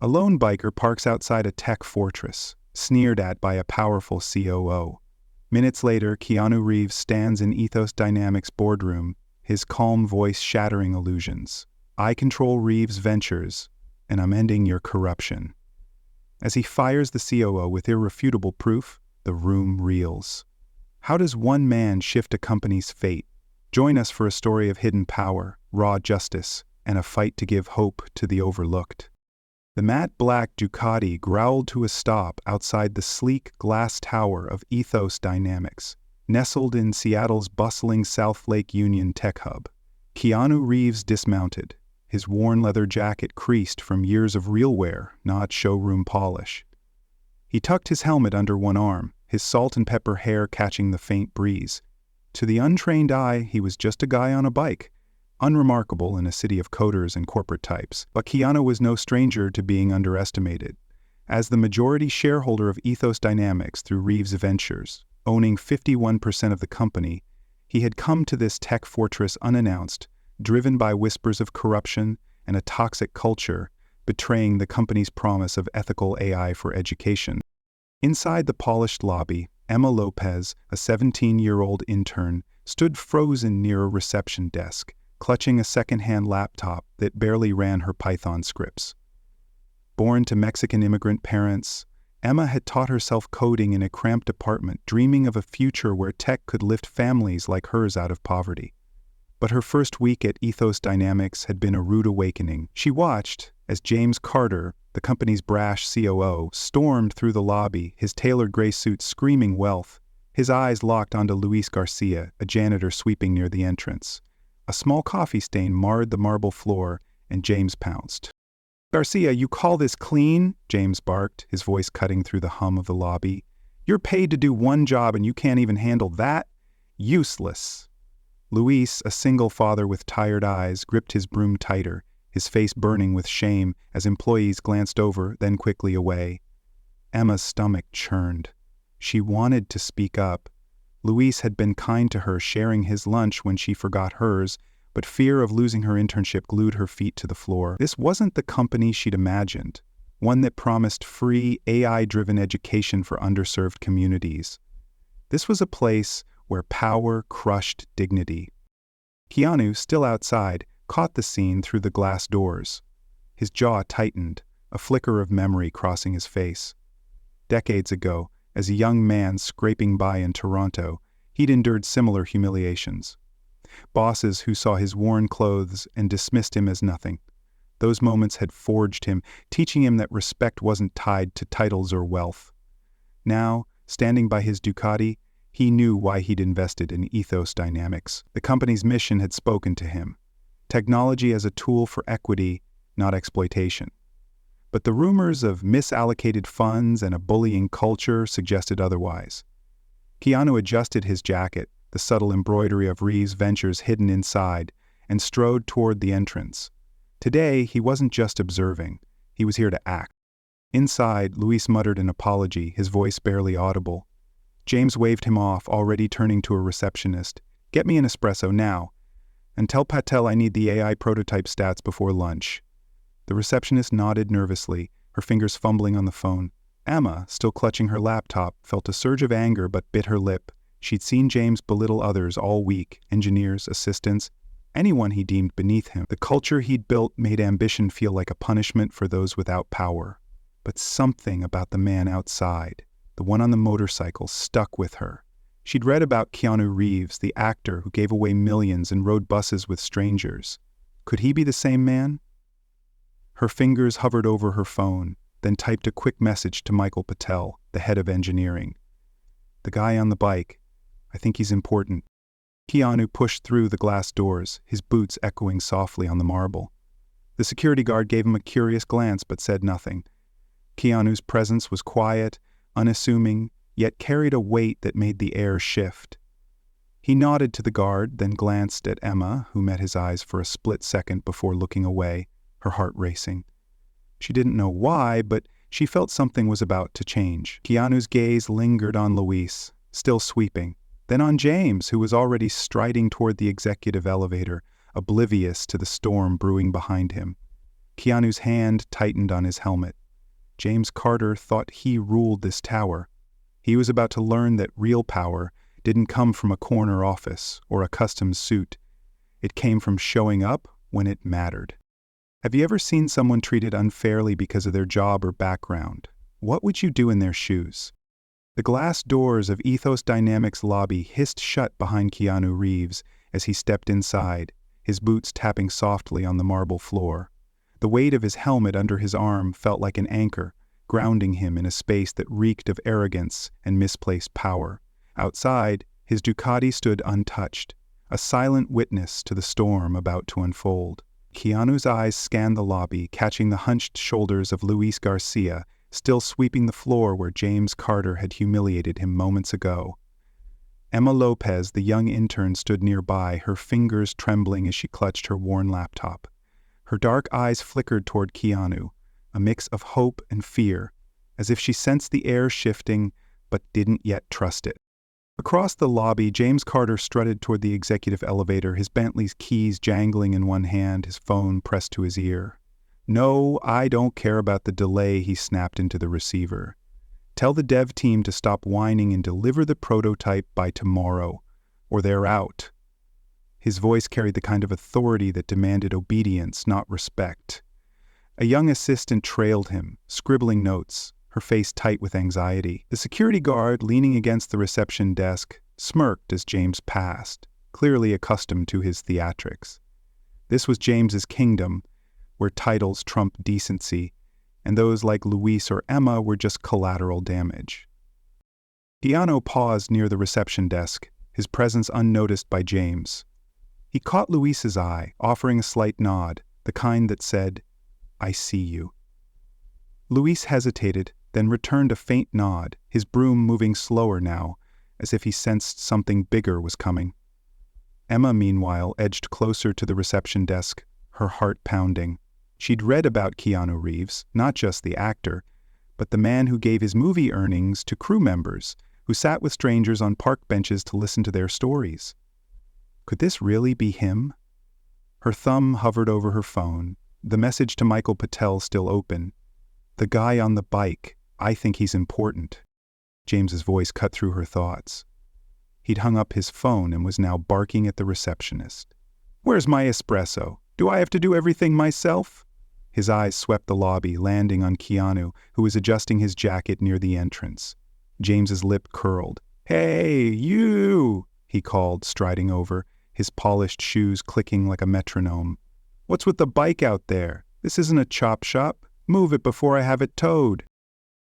A lone biker parks outside a tech fortress, sneered at by a powerful COO. Minutes later, Keanu Reeves stands in Ethos Dynamics' boardroom, his calm voice shattering illusions. "I control Reeves Ventures, and I'm ending your corruption." As he fires the COO with irrefutable proof, the room reels. How does one man shift a company's fate? Join us for a story of hidden power, raw justice, and a fight to give hope to the overlooked. The matte black Ducati growled to a stop outside the sleek glass tower of Ethos Dynamics, nestled in Seattle's bustling South Lake Union tech hub. Keanu Reeves dismounted, his worn leather jacket creased from years of real wear, not showroom polish. He tucked his helmet under one arm, his salt and pepper hair catching the faint breeze. To the untrained eye, he was just a guy on a bike, unremarkable in a city of coders and corporate types. But Keanu was no stranger to being underestimated. As the majority shareholder of Ethos Dynamics through Reeves Ventures, owning 51% of the company, he had come to this tech fortress unannounced, driven by whispers of corruption and a toxic culture, betraying the company's promise of ethical AI for education. Inside the polished lobby, Emma Lopez, a 17-year-old intern, stood frozen near a reception desk, clutching a second-hand laptop that barely ran her Python scripts. Born to Mexican immigrant parents, Emma had taught herself coding in a cramped apartment, dreaming of a future where tech could lift families like hers out of poverty. But her first week at Ethos Dynamics had been a rude awakening. She watched as James Carter, the company's brash COO, stormed through the lobby, his tailored gray suit screaming wealth. His eyes locked onto Luis Garcia, a janitor sweeping near the entrance. A small coffee stain marred the marble floor, and James pounced. "Garcia, you call this clean?" James barked, his voice cutting through the hum of the lobby. "You're paid to do one job and you can't even handle that? Useless." Luis, a single father with tired eyes, gripped his broom tighter, his face burning with shame as employees glanced over, then quickly away. Emma's stomach churned. She wanted to speak up. Luis had been kind to her, sharing his lunch when she forgot hers, but fear of losing her internship glued her feet to the floor. This wasn't the company she'd imagined, one that promised free, AI-driven education for underserved communities. This was a place where power crushed dignity. Keanu, still outside, caught the scene through the glass doors. His jaw tightened, a flicker of memory crossing his face. Decades ago, as a young man scraping by in Toronto, he'd endured similar humiliations. Bosses who saw his worn clothes and dismissed him as nothing. Those moments had forged him, teaching him that respect wasn't tied to titles or wealth. Now, standing by his Ducati, he knew why he'd invested in Ethos Dynamics. The company's mission had spoken to him. Technology as a tool for equity, not exploitation. But the rumors of misallocated funds and a bullying culture suggested otherwise. Keanu adjusted his jacket, the subtle embroidery of Reeves Ventures hidden inside, and strode toward the entrance. Today, he wasn't just observing. He was here to act. Inside, Luis muttered an apology, his voice barely audible. James waved him off, already turning to a receptionist. "Get me an espresso now. And tell Patel I need the AI prototype stats before lunch." The receptionist nodded nervously, her fingers fumbling on the phone. Emma, still clutching her laptop, felt a surge of anger but bit her lip. She'd seen James belittle others all week, engineers, assistants, anyone he deemed beneath him. The culture he'd built made ambition feel like a punishment for those without power. But something about the man outside, the one on the motorcycle, stuck with her. She'd read about Keanu Reeves, the actor who gave away millions and rode buses with strangers. Could he be the same man? Her fingers hovered over her phone, then typed a quick message to Michael Patel, the head of engineering. "The guy on the bike. I think he's important." Keanu pushed through the glass doors, his boots echoing softly on the marble. The security guard gave him a curious glance but said nothing. Keanu's presence was quiet, unassuming, yet carried a weight that made the air shift. He nodded to the guard, then glanced at Emma, who met his eyes for a split second before looking away, her heart racing. She didn't know why, but she felt something was about to change. Keanu's gaze lingered on Luis, still sweeping, then on James, who was already striding toward the executive elevator, oblivious to the storm brewing behind him. Keanu's hand tightened on his helmet. James Carter thought he ruled this tower. He was about to learn that real power didn't come from a corner office or a custom suit. It came from showing up when it mattered. Have you ever seen someone treated unfairly because of their job or background? What would you do in their shoes? The glass doors of Ethos Dynamics lobby hissed shut behind Keanu Reeves as he stepped inside, his boots tapping softly on the marble floor. The weight of his helmet under his arm felt like an anchor, grounding him in a space that reeked of arrogance and misplaced power. Outside, his Ducati stood untouched, a silent witness to the storm about to unfold. Keanu's eyes scanned the lobby, catching the hunched shoulders of Luis Garcia, still sweeping the floor where James Carter had humiliated him moments ago. Emma Lopez, the young intern, stood nearby, her fingers trembling as she clutched her worn laptop. Her dark eyes flickered toward Keanu, a mix of hope and fear, as if she sensed the air shifting but didn't yet trust it. Across the lobby, James Carter strutted toward the executive elevator, his Bentley's keys jangling in one hand, his phone pressed to his ear. "No, I don't care about the delay," he snapped into the receiver. "Tell the dev team to stop whining and deliver the prototype by tomorrow, or they're out." His voice carried the kind of authority that demanded obedience, not respect. A young assistant trailed him, scribbling notes, her face tight with anxiety. The security guard, leaning against the reception desk, smirked as James passed, clearly accustomed to his theatrics. This was James's kingdom, where titles trumped decency, and those like Luis or Emma were just collateral damage. Keanu paused near the reception desk, his presence unnoticed by James. He caught Luis's eye, offering a slight nod, the kind that said, "I see you." Luis hesitated, then returned a faint nod, his broom moving slower now, as if he sensed something bigger was coming. Emma, meanwhile, edged closer to the reception desk, her heart pounding. She'd read about Keanu Reeves, not just the actor, but the man who gave his movie earnings to crew members, who sat with strangers on park benches to listen to their stories. Could this really be him? Her thumb hovered over her phone, the message to Michael Patel still open. "The guy on the bike, I think he's important." James's voice cut through her thoughts. He'd hung up his phone and was now barking at the receptionist. "Where's my espresso? Do I have to do everything myself?" His eyes swept the lobby, landing on Keanu, who was adjusting his jacket near the entrance. James's lip curled. "Hey, you!" he called, striding over, his polished shoes clicking like a metronome. "What's with the bike out there? This isn't a chop shop. Move it before I have it towed."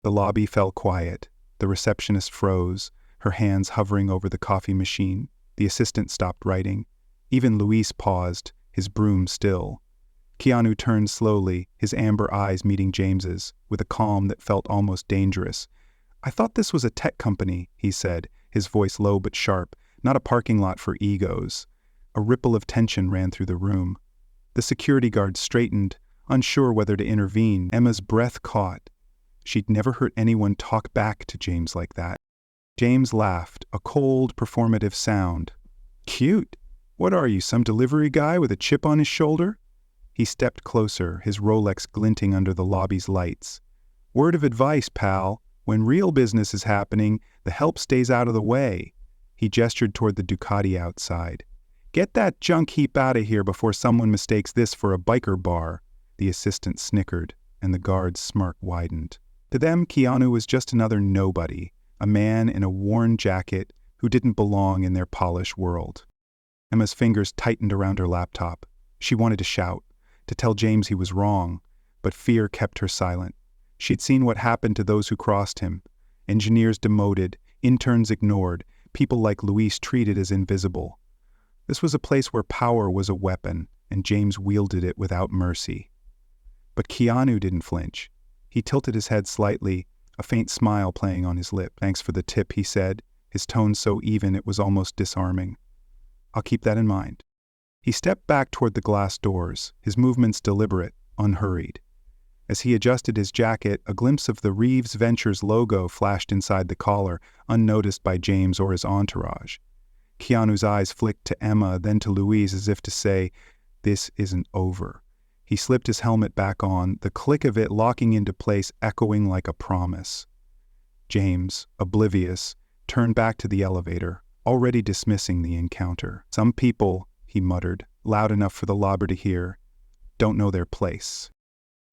The lobby fell quiet. The receptionist froze, her hands hovering over the coffee machine. The assistant stopped writing. Even Luis paused, his broom still. Keanu turned slowly, his amber eyes meeting James's, with a calm that felt almost dangerous. "I thought this was a tech company," he said, his voice low but sharp, "not a parking lot for egos." A ripple of tension ran through the room. The security guard straightened, unsure whether to intervene. Emma's breath caught. She'd never heard anyone talk back to James like that. James laughed, a cold, performative sound. "Cute. What are you, some delivery guy with a chip on his shoulder?" He stepped closer, his Rolex glinting under the lobby's lights. "Word of advice, pal. When real business is happening, the help stays out of the way." He gestured toward the Ducati outside. "Get that junk heap out of here before someone mistakes this for a biker bar." The assistant snickered, and the guard's smirk widened. To them, Keanu was just another nobody, a man in a worn jacket who didn't belong in their polished world. Emma's fingers tightened around her laptop. She wanted to shout, to tell James he was wrong, but fear kept her silent. She'd seen what happened to those who crossed him. Engineers demoted, interns ignored, people like Luis treated as invisible. This was a place where power was a weapon, and James wielded it without mercy. But Keanu didn't flinch. He tilted his head slightly, a faint smile playing on his lip. "Thanks for the tip," he said, his tone so even it was almost disarming. "I'll keep that in mind." He stepped back toward the glass doors, his movements deliberate, unhurried. As he adjusted his jacket, a glimpse of the Reeves Ventures logo flashed inside the collar, unnoticed by James or his entourage. Keanu's eyes flicked to Emma, then to Louise as if to say, "This isn't over." He slipped his helmet back on, the click of it locking into place echoing like a promise. James, oblivious, turned back to the elevator, already dismissing the encounter. Some people, he muttered, loud enough for the lobber to hear, don't know their place.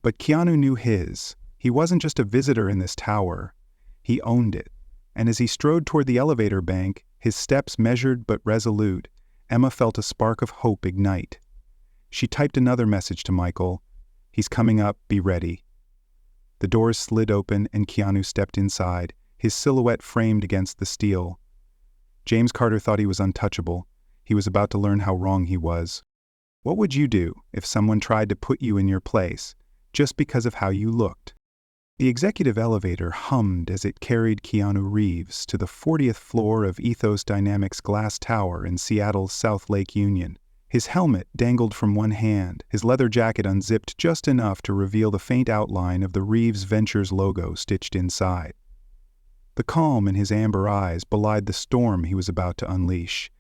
But Keanu knew his. He wasn't just a visitor in this tower. He owned it. And as he strode toward the elevator bank, his steps measured but resolute, Emma felt a spark of hope ignite. She typed another message to Michael. He's coming up, be ready. The doors slid open and Keanu stepped inside, his silhouette framed against the steel. James Carter thought he was untouchable. He was about to learn how wrong he was. What would you do if someone tried to put you in your place, just because of how you looked? The executive elevator hummed as it carried Keanu Reeves to the 40th floor of Ethos Dynamics Glass Tower in Seattle's South Lake Union. His helmet dangled from one hand, his leather jacket unzipped just enough to reveal the faint outline of the Reeves Ventures logo stitched inside. The calm in his amber eyes belied the storm he was about to unleash.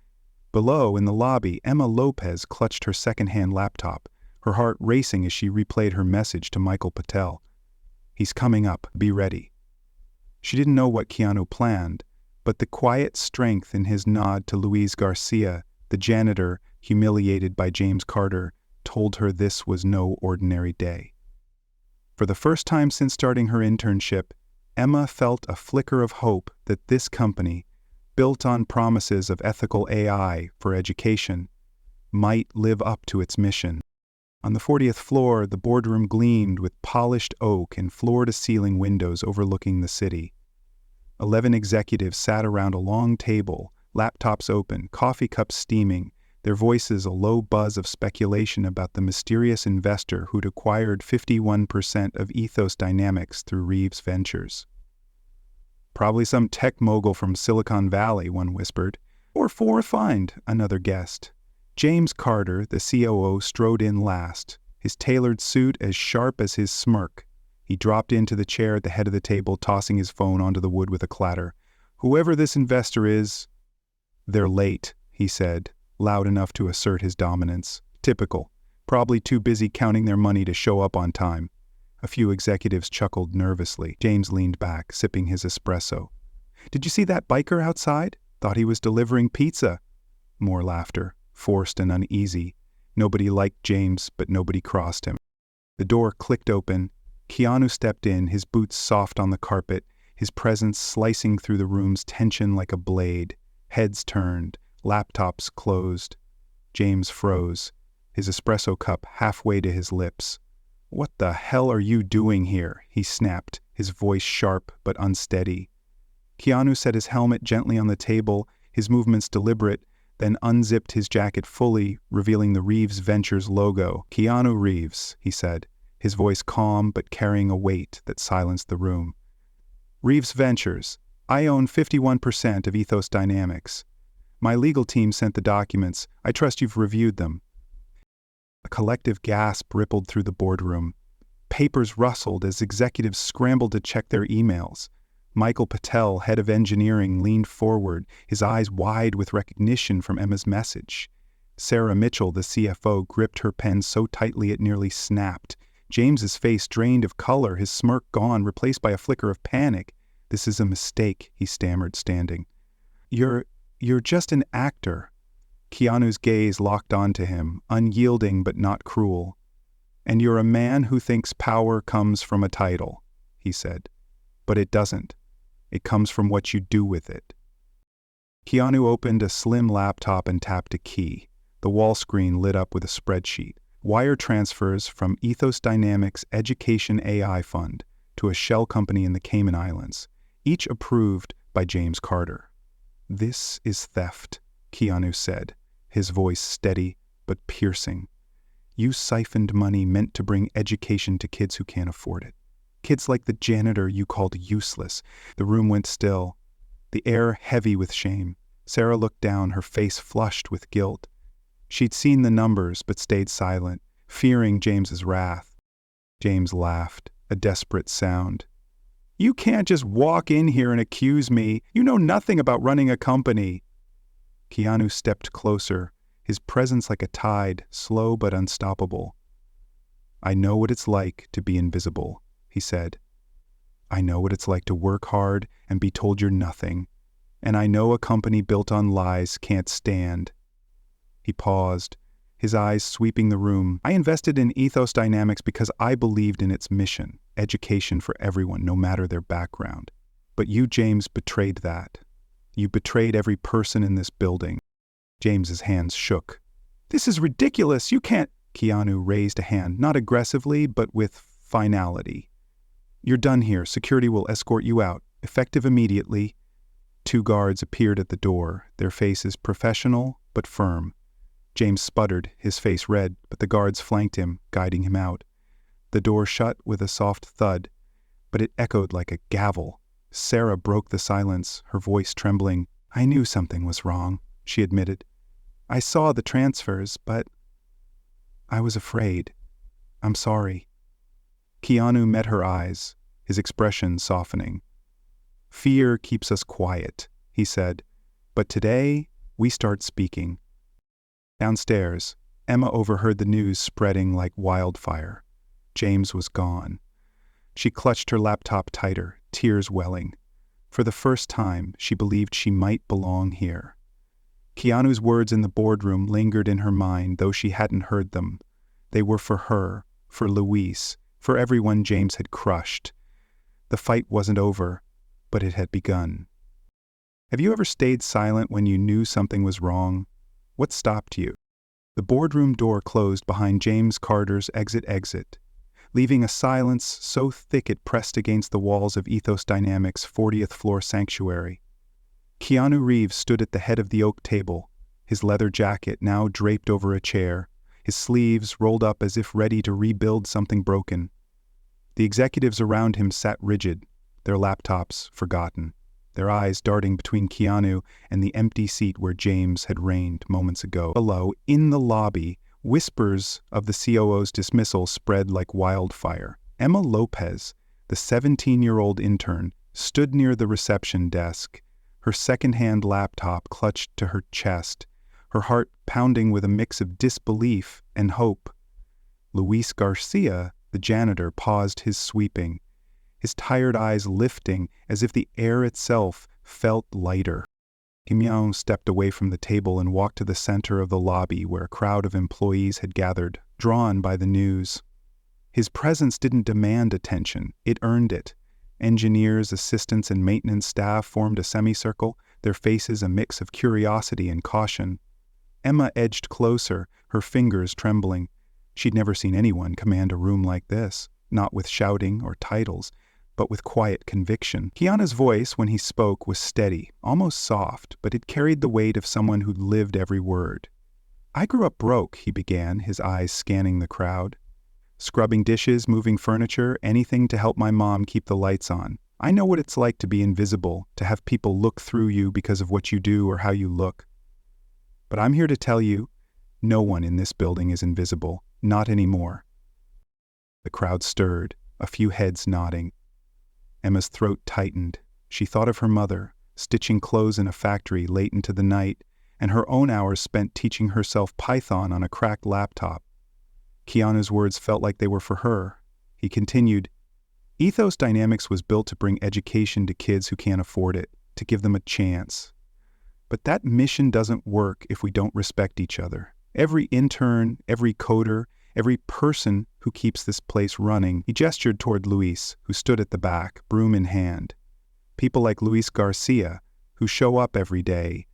Below, in the lobby, Emma Lopez clutched her second-hand laptop, her heart racing as she replayed her message to Michael Patel. He's coming up, be ready. She didn't know what Keanu planned, but the quiet strength in his nod to Luis Garcia, the janitor, humiliated by James Carter, told her this was no ordinary day. For the first time since starting her internship, Emma felt a flicker of hope that this company, built on promises of ethical AI for education, might live up to its mission. On the 40th floor, the boardroom gleamed with polished oak and floor-to-ceiling windows overlooking the city. 11 executives sat around a long table, laptops open, coffee cups steaming, their voices a low buzz of speculation about the mysterious investor who'd acquired 51% of Ethos Dynamics through Reeves Ventures. Probably some tech mogul from Silicon Valley, one whispered. Or for a find, another guessed. James Carter, the COO, strode in last, his tailored suit as sharp as his smirk. He dropped into the chair at the head of the table, tossing his phone onto the wood with a clatter. Whoever this investor is, they're late, he said, loud enough to assert his dominance. Typical. Probably too busy counting their money to show up on time. A few executives chuckled nervously. James leaned back, sipping his espresso. Did you see that biker outside? Thought he was delivering pizza. More laughter, forced and uneasy. Nobody liked James, but nobody crossed him. The door clicked open. Keanu stepped in, his boots soft on the carpet, his presence slicing through the room's tension like a blade. Heads turned, laptops closed. James froze, his espresso cup halfway to his lips. What the hell are you doing here? He snapped, his voice sharp but unsteady. Keanu set his helmet gently on the table, his movements deliberate, then unzipped his jacket fully, revealing the Reeves Ventures logo. Keanu Reeves, he said, his voice calm but carrying a weight that silenced the room. Reeves Ventures. I own 51% of Ethos Dynamics. My legal team sent the documents. I trust you've reviewed them. A collective gasp rippled through the boardroom. Papers rustled as executives scrambled to check their emails. Michael Patel, head of engineering, leaned forward, his eyes wide with recognition from Emma's message. Sarah Mitchell, the CFO, gripped her pen so tightly it nearly snapped. James's face drained of color, his smirk gone, replaced by a flicker of panic. This is a mistake, he stammered, standing. You're just an actor. Keanu's gaze locked onto him, unyielding but not cruel. And you're a man who thinks power comes from a title, he said. But it doesn't. It comes from what you do with it. Keanu opened a slim laptop and tapped a key. The wall screen lit up with a spreadsheet. Wire transfers from Ethos Dynamics Education AI Fund to a shell company in the Cayman Islands, each approved by James Carter. This is theft, Keanu said, his voice steady but piercing. You siphoned money meant to bring education to kids who can't afford it. Kids like the janitor you called useless. The room went still, the air heavy with shame. Sarah looked down, her face flushed with guilt. She'd seen the numbers but stayed silent, fearing James's wrath. James laughed, a desperate sound. You can't just walk in here and accuse me. You know nothing about running a company. Keanu stepped closer, his presence like a tide, slow but unstoppable. I know what it's like to be invisible, he said. I know what it's like to work hard and be told you're nothing. And I know a company built on lies can't stand. He paused, his eyes sweeping the room. I invested in Ethos Dynamics because I believed in its mission, education for everyone, no matter their background. But you, James, betrayed that. You betrayed every person in this building. James's hands shook. This is ridiculous. You can't. Keanu raised a hand, not aggressively, but with finality. You're done here. Security will escort you out, effective immediately. 2 guards appeared at the door, their faces professional but firm. James sputtered, his face red, but the guards flanked him, guiding him out. The door shut with a soft thud, but it echoed like a gavel. Sarah broke the silence, her voice trembling. I knew something was wrong, she admitted. I saw the transfers, but I was afraid. I'm sorry. Keanu met her eyes, his expression softening. Fear keeps us quiet, he said, but today we start speaking. Downstairs, Emma overheard the news spreading like wildfire. James was gone. She clutched her laptop tighter, tears welling. For the first time, she believed she might belong here. Keanu's words in the boardroom lingered in her mind, though she hadn't heard them. They were for her, for Luis, for everyone James had crushed. The fight wasn't over, but it had begun. Have you ever stayed silent when you knew something was wrong? What stopped you? The boardroom door closed behind James Carter's exit, leaving a silence so thick it pressed against the walls of Ethos Dynamics' 40th floor sanctuary. Keanu Reeves stood at the head of the oak table, his leather jacket now draped over a chair, his sleeves rolled up as if ready to rebuild something broken. The executives around him sat rigid, their laptops forgotten, their eyes darting between Keanu and the empty seat where James had reigned moments ago. Below, in the lobby, whispers of the COO's dismissal spread like wildfire. Emma Lopez, the 17-year-old intern, stood near the reception desk, her second-hand laptop clutched to her chest, her heart pounding with a mix of disbelief and hope. Luis Garcia, the janitor, paused his sweeping, his tired eyes lifting as if the air itself felt lighter. Keanu stepped away from the table and walked to the center of the lobby where a crowd of employees had gathered, drawn by the news. His presence didn't demand attention, it earned it. Engineers, assistants, and maintenance staff formed a semicircle, their faces a mix of curiosity and caution. Emma edged closer, her fingers trembling. She'd never seen anyone command a room like this, not with shouting or titles, but with quiet conviction. Keanu's voice, when he spoke, was steady, almost soft, but it carried the weight of someone who'd lived every word. I grew up broke, he began, his eyes scanning the crowd. Scrubbing dishes, moving furniture, anything to help my mom keep the lights on. I know what it's like to be invisible, to have people look through you because of what you do or how you look. But I'm here to tell you, no one in this building is invisible, not anymore. The crowd stirred, a few heads nodding. Emma's throat tightened. She thought of her mother, stitching clothes in a factory late into the night, and her own hours spent teaching herself Python on a cracked laptop. Keanu's words felt like they were for her. He continued, Ethos Dynamics was built to bring education to kids who can't afford it, to give them a chance. But that mission doesn't work if we don't respect each other. Every intern, every coder, every person who keeps this place running. He gestured toward Luis, who stood at the back, broom in hand. People like Luis Garcia, who show up every day,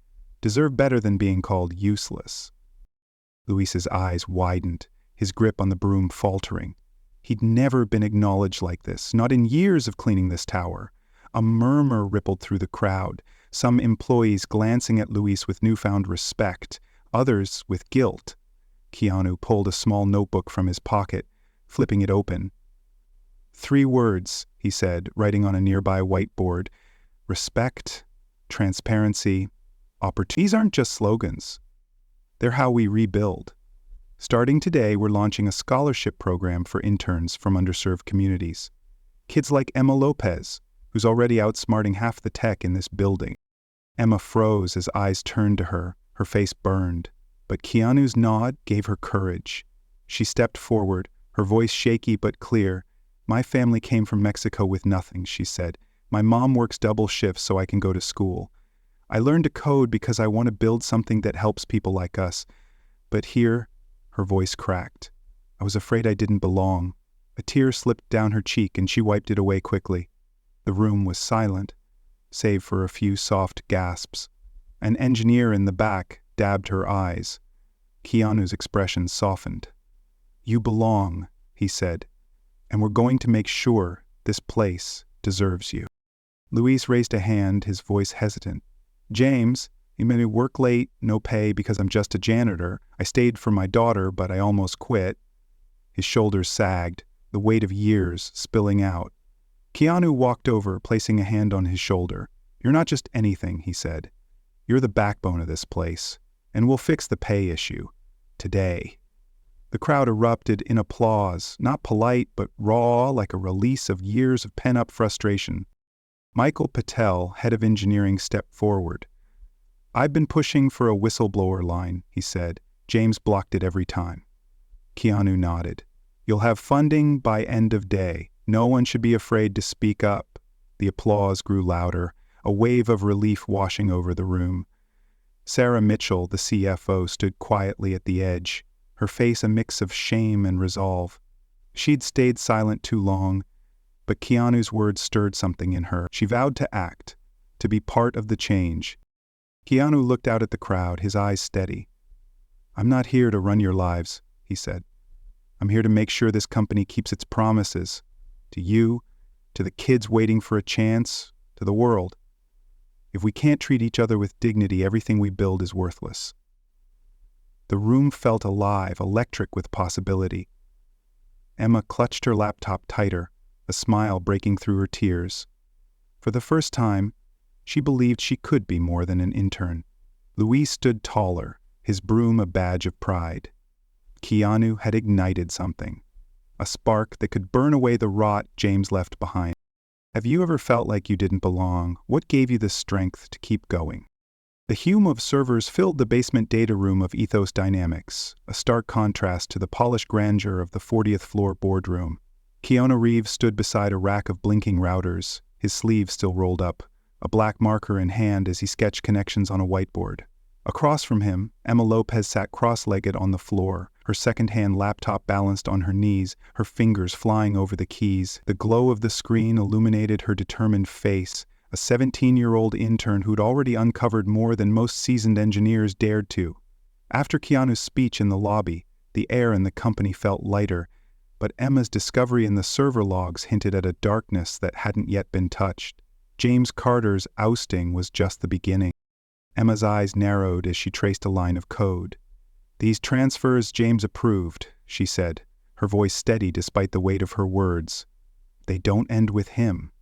deserve better than being called useless. Luis's eyes widened, his grip on the broom faltering. He'd never been acknowledged like this, not in years of cleaning this tower. A murmur rippled through the crowd, some employees glancing at Luis with newfound respect, others with guilt. Keanu pulled a small notebook from his pocket, flipping it open. 3 words, he said, writing on a nearby whiteboard. Respect, transparency, opportunity. These aren't just slogans. They're how we rebuild. Starting today, we're launching a scholarship program for interns from underserved communities. Kids like Emma Lopez, who's already outsmarting half the tech in this building. Emma froze as eyes turned to her, face burned. But Keanu's nod gave her courage. She stepped forward, her voice shaky but clear. "My family came from Mexico with nothing," she said. "My mom works double shifts so I can go to school. I learned to code because I want to build something that helps people like us. But here," her voice cracked, "I was afraid I didn't belong." A tear slipped down her cheek and she wiped it away quickly. The room was silent, save for a few soft gasps. An engineer in the back dabbed her eyes. Keanu's expression softened. "You belong," he said, "and we're going to make sure this place deserves you." Luis raised a hand, his voice hesitant. "James, you made me work late, no pay because I'm just a janitor. I stayed for my daughter, but I almost quit." His shoulders sagged, the weight of years spilling out. Keanu walked over, placing a hand on his shoulder. "You're not just anything," he said. "You're the backbone of this place, and we'll fix the pay issue. Today." The crowd erupted in applause, not polite but raw, like a release of years of pent-up frustration. Michael Patel, head of engineering, stepped forward. "I've been pushing for a whistleblower line," he said. "James blocked it every time." Keanu nodded. "You'll have funding by end of day. No one should be afraid to speak up." The applause grew louder, a wave of relief washing over the room. Sarah Mitchell, the CFO, stood quietly at the edge, her face a mix of shame and resolve. She'd stayed silent too long, but Keanu's words stirred something in her. She vowed to act, to be part of the change. Keanu looked out at the crowd, his eyes steady. "I'm not here to run your lives," he said. "I'm here to make sure this company keeps its promises. To you, to the kids waiting for a chance, to the world. If we can't treat each other with dignity, everything we build is worthless." The room felt alive, electric with possibility. Emma clutched her laptop tighter, a smile breaking through her tears. For the first time, she believed she could be more than an intern. Luis stood taller, his broom a badge of pride. Keanu had ignited something, a spark that could burn away the rot James left behind. Have you ever felt like you didn't belong? What gave you the strength to keep going? The hum of servers filled the basement data room of Ethos Dynamics, a stark contrast to the polished grandeur of the 40th floor boardroom. Keanu Reeves stood beside a rack of blinking routers, his sleeves still rolled up, a black marker in hand as he sketched connections on a whiteboard. Across from him, Emma Lopez sat cross-legged on the floor, her second-hand laptop balanced on her knees, her fingers flying over the keys. The glow of the screen illuminated her determined face, a 17-year-old intern who'd already uncovered more than most seasoned engineers dared to. After Keanu's speech in the lobby, the air in the company felt lighter, but Emma's discovery in the server logs hinted at a darkness that hadn't yet been touched. James Carter's ousting was just the beginning. Emma's eyes narrowed as she traced a line of code. "These transfers James approved," she said, her voice steady despite the weight of her words. "They don't end with him.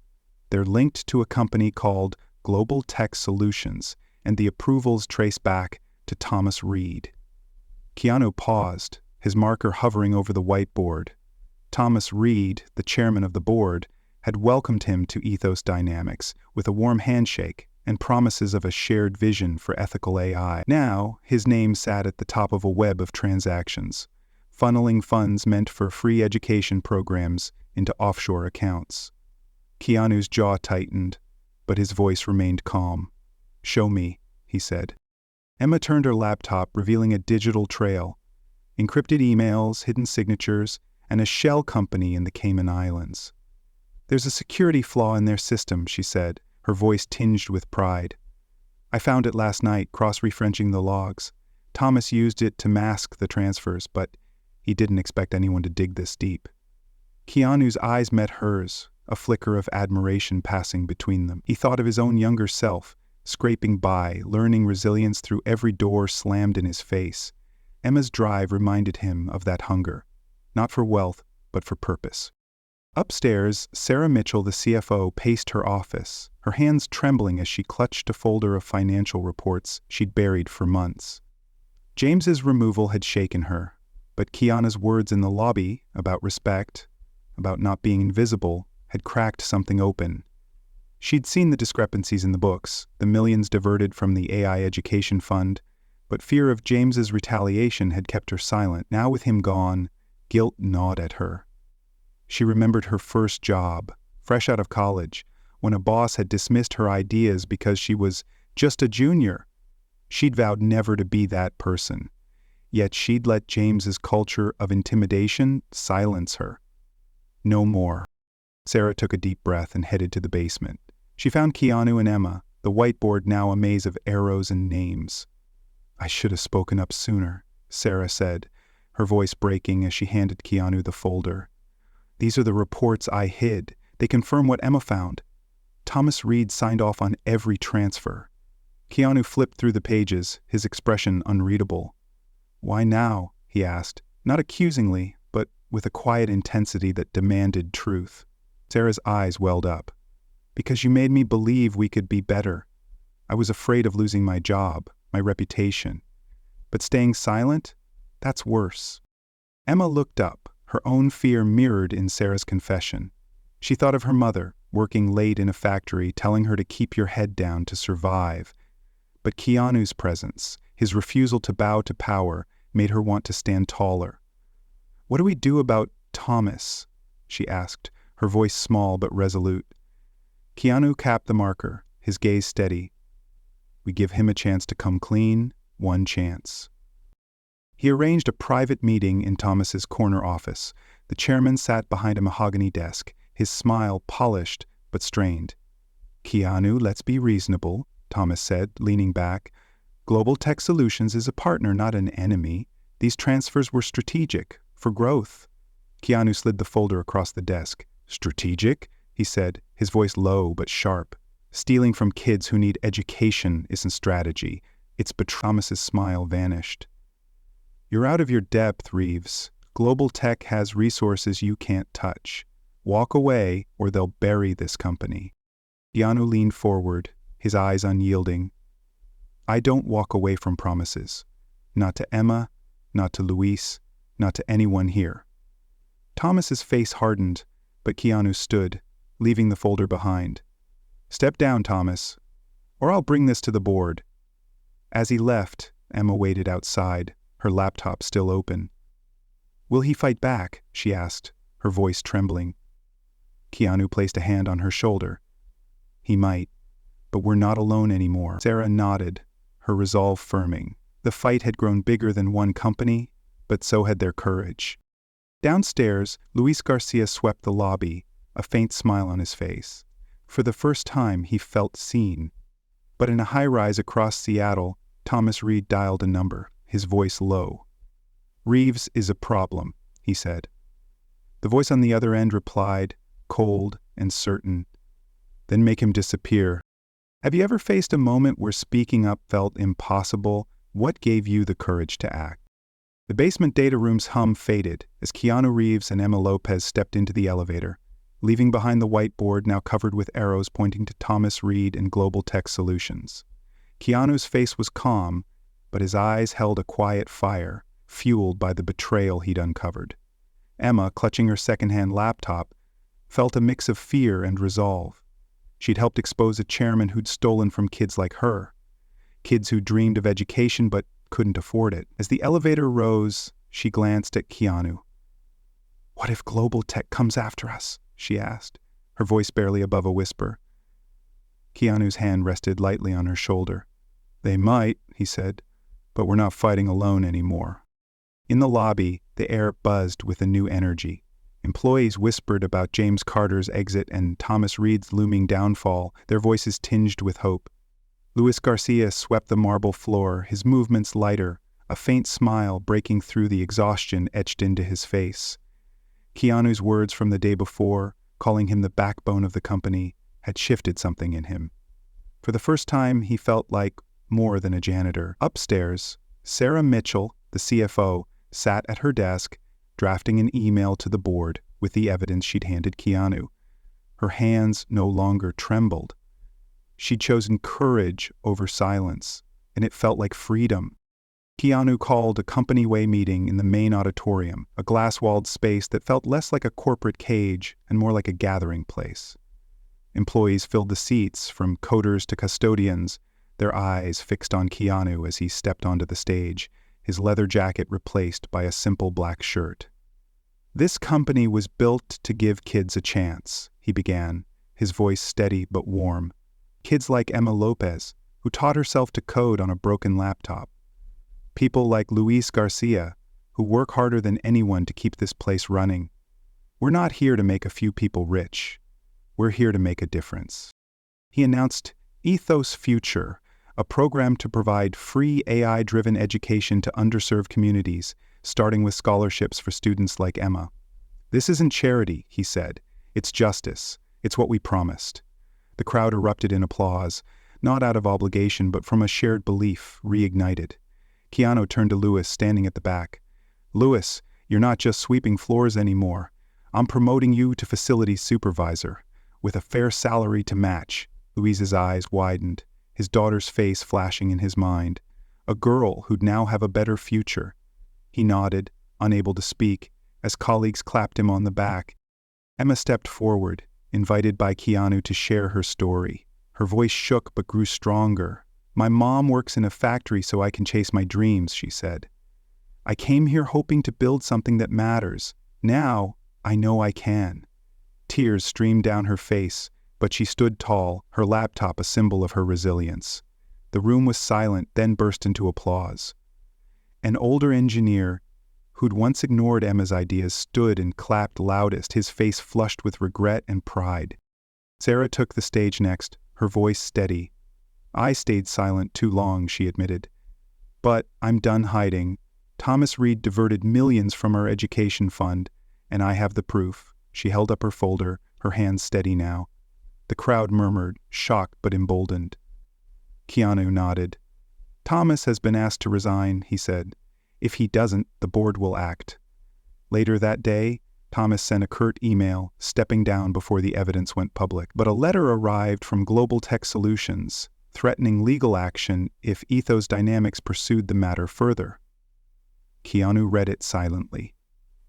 They're linked to a company called Global Tech Solutions, and the approvals trace back to Thomas Reed." Keanu paused, his marker hovering over the whiteboard. Thomas Reed, the chairman of the board, had welcomed him to Ethos Dynamics with a warm handshake and promises of a shared vision for ethical AI. Now, his name sat at the top of a web of transactions, funneling funds meant for free education programs into offshore accounts. Keanu's jaw tightened, but his voice remained calm. "Show me," he said. Emma turned her laptop, revealing a digital trail, encrypted emails, hidden signatures, and a shell company in the Cayman Islands. "There's a security flaw in their system," she said, her voice tinged with pride. "I found it last night, cross-referencing the logs. Thomas used it to mask the transfers, but he didn't expect anyone to dig this deep." Keanu's eyes met hers, a flicker of admiration passing between them. He thought of his own younger self, scraping by, learning resilience through every door slammed in his face. Emma's drive reminded him of that hunger, not for wealth, but for purpose. Upstairs, Sarah Mitchell, the CFO, paced her office, her hands trembling as she clutched a folder of financial reports she'd buried for months. James's removal had shaken her, but Keanu's words in the lobby about respect, about not being invisible, had cracked something open. She'd seen the discrepancies in the books, the millions diverted from the AI education fund, but fear of James's retaliation had kept her silent. Now with him gone, Guilt gnawed at her. She remembered her first job, fresh out of college, when a boss had dismissed her ideas because she was just a junior. She'd vowed never to be that person. Yet she'd let James's culture of intimidation silence her. No more. Sarah took a deep breath and headed to the basement. She found Keanu and Emma, the whiteboard now a maze of arrows and names. "I should have spoken up sooner," Sarah said, her voice breaking as she handed Keanu the folder. "These are the reports I hid. They confirm what Emma found. Thomas Reed signed off on every transfer." Keanu flipped through the pages, his expression unreadable. "Why now?" he asked, not accusingly, but with a quiet intensity that demanded truth. Sarah's eyes welled up. "Because you made me believe we could be better. I was afraid of losing my job, my reputation. But staying silent? That's worse." Emma looked up, her own fear mirrored in Sarah's confession. She thought of her mother, working late in a factory, telling her to keep your head down to survive. But Keanu's presence, his refusal to bow to power, made her want to stand taller. "What do we do about Thomas?" she asked, her voice small but resolute. Keanu capped the marker, his gaze steady. "We give him a chance to come clean, one chance." He arranged a private meeting in Thomas's corner office. The chairman sat behind a mahogany desk, his smile polished but strained. "Keanu, let's be reasonable," Thomas said, leaning back. "Global Tech Solutions is a partner, not an enemy. These transfers were strategic, for growth." Keanu slid the folder across the desk. "Strategic?" he said, his voice low but sharp. "Stealing from kids who need education isn't strategy. It's Thomas's smile vanished. "You're out of your depth, Reeves. Global Tech has resources you can't touch. Walk away, or they'll bury this company." Keanu leaned forward, his eyes unyielding. "I don't walk away from promises. Not to Emma, not to Luis, not to anyone here." Thomas's face hardened, but Keanu stood, leaving the folder behind. "Step down, Thomas, or I'll bring this to the board." As he left, Emma waited outside, her laptop still open. "Will he fight back?" she asked, her voice trembling. Keanu placed a hand on her shoulder. "He might, but we're not alone anymore." Sarah nodded, her resolve firming. The fight had grown bigger than one company, but so had their courage. Downstairs, Luis Garcia swept the lobby, a faint smile on his face. For the first time, he felt seen. But in a high-rise across Seattle, Thomas Reed dialed a number, his voice low. "Reeves is a problem," he said. The voice on the other end replied, cold and certain. "Then make him disappear." Have you ever faced a moment where speaking up felt impossible? What gave you the courage to act? The basement data room's hum faded as Keanu Reeves and Emma Lopez stepped into the elevator, leaving behind the whiteboard now covered with arrows pointing to Thomas Reed and Global Tech Solutions. Keanu's face was calm, but his eyes held a quiet fire, fueled by the betrayal he'd uncovered. Emma, clutching her second-hand laptop, felt a mix of fear and resolve. She'd helped expose a chairman who'd stolen from kids like her, kids who dreamed of education but couldn't afford it. As the elevator rose, she glanced at Keanu. "What if Global Tech comes after us?" she asked, her voice barely above a whisper. Keanu's hand rested lightly on her shoulder. "They might," he said, "but we're not fighting alone anymore." In the lobby, the air buzzed with a new energy. Employees whispered about James Carter's exit and Thomas Reed's looming downfall, their voices tinged with hope. Luis Garcia swept the marble floor, his movements lighter, a faint smile breaking through the exhaustion etched into his face. Keanu's words from the day before, calling him the backbone of the company, had shifted something in him. For the first time, he felt like more than a janitor. Upstairs, Sarah Mitchell, the CFO, sat at her desk, drafting an email to the board with the evidence she'd handed Keanu. Her hands no longer trembled. She'd chosen courage over silence, and it felt like freedom. Keanu called a company-way meeting in the main auditorium, a glass-walled space that felt less like a corporate cage and more like a gathering place. Employees filled the seats, from coders to custodians, their eyes fixed on Keanu as he stepped onto the stage, his leather jacket replaced by a simple black shirt. This company was built to give kids a chance, he began, his voice steady but warm. Kids like Emma Lopez, who taught herself to code on a broken laptop. People like Luis Garcia, who work harder than anyone to keep this place running. We're not here to make a few people rich. We're here to make a difference. He announced Ethos Future, a program to provide free AI-driven education to underserved communities, starting with scholarships for students like Emma. This isn't charity, he said. It's justice. It's what we promised. The crowd erupted in applause, not out of obligation but from a shared belief, reignited. Keanu turned to Louis, standing at the back. Louis, you're not just sweeping floors anymore. I'm promoting you to facilities supervisor, with a fair salary to match. Louis's eyes widened, his daughter's face flashing in his mind. A girl who'd now have a better future. He nodded, unable to speak, as colleagues clapped him on the back. Emma stepped forward, invited by Keanu to share her story. Her voice shook but grew stronger. My mom works in a factory so I can chase my dreams, she said. I came here hoping to build something that matters. Now, I know I can. Tears streamed down her face, but she stood tall, her laptop a symbol of her resilience. The room was silent, then burst into applause. An older engineer, who'd once ignored Emma's ideas, stood and clapped loudest, his face flushed with regret and pride. Sarah took the stage next, her voice steady. I stayed silent too long, she admitted. But I'm done hiding. Thomas Reed diverted millions from our education fund, and I have the proof. She held up her folder, her hands steady now. The crowd murmured, shocked but emboldened. Keanu nodded. Thomas has been asked to resign, he said. If he doesn't, the board will act. Later that day, Thomas sent a curt email, stepping down before the evidence went public. But a letter arrived from Global Tech Solutions, threatening legal action if Ethos Dynamics pursued the matter further. Keanu read it silently,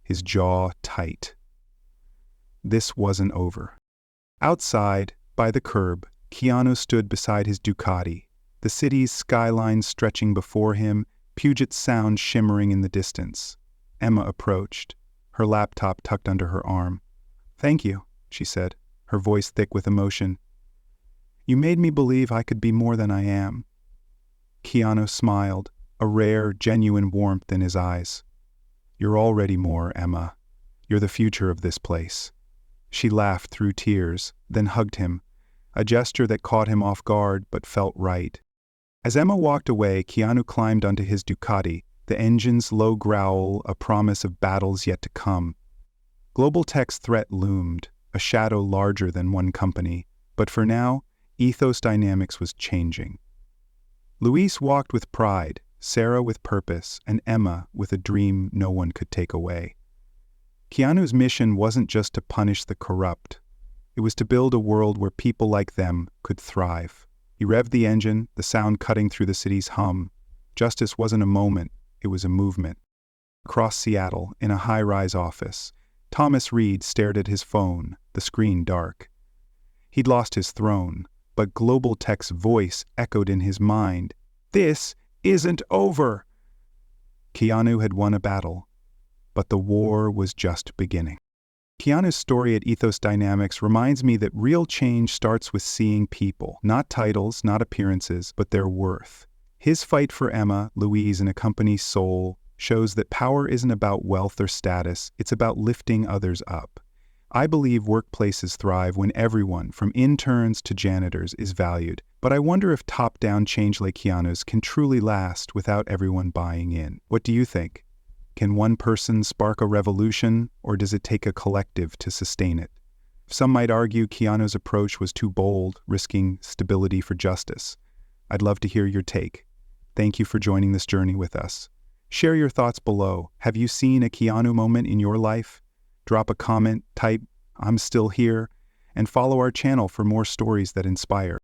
his jaw tight. This wasn't over. Outside, by the curb, Keanu stood beside his Ducati, the city's skyline stretching before him, Puget Sound shimmering in the distance. Emma approached, her laptop tucked under her arm. Thank you, she said, her voice thick with emotion. You made me believe I could be more than I am. Keanu smiled, a rare, genuine warmth in his eyes. You're already more, Emma. You're the future of this place. She laughed through tears, then hugged him, a gesture that caught him off guard but felt right. As Emma walked away, Keanu climbed onto his Ducati, the engine's low growl a promise of battles yet to come. Global Tech's threat loomed, a shadow larger than one company, but for now, Ethos Dynamics was changing. Luis walked with pride, Sarah with purpose, and Emma with a dream no one could take away. Keanu's mission wasn't just to punish the corrupt. It was to build a world where people like them could thrive. He revved the engine, the sound cutting through the city's hum. Justice wasn't a moment, it was a movement. Across Seattle, in a high-rise office, Thomas Reed stared at his phone, the screen dark. He'd lost his throne, but Global Tech's voice echoed in his mind. This isn't over! Keanu had won a battle, but the war was just beginning. Keanu's story at Ethos Dynamics reminds me that real change starts with seeing people, not titles, not appearances, but their worth. His fight for Emma, Louise, and a company's soul shows that power isn't about wealth or status, it's about lifting others up. I believe workplaces thrive when everyone, from interns to janitors, is valued, but I wonder if top-down change like Keanu's can truly last without everyone buying in. What do you think? Can one person spark a revolution, or does it take a collective to sustain it? Some might argue Keanu's approach was too bold, risking stability for justice. I'd love to hear your take. Thank you for joining this journey with us. Share your thoughts below. Have you seen a Keanu moment in your life? Drop a comment, type, "I'm still here," and follow our channel for more stories that inspire.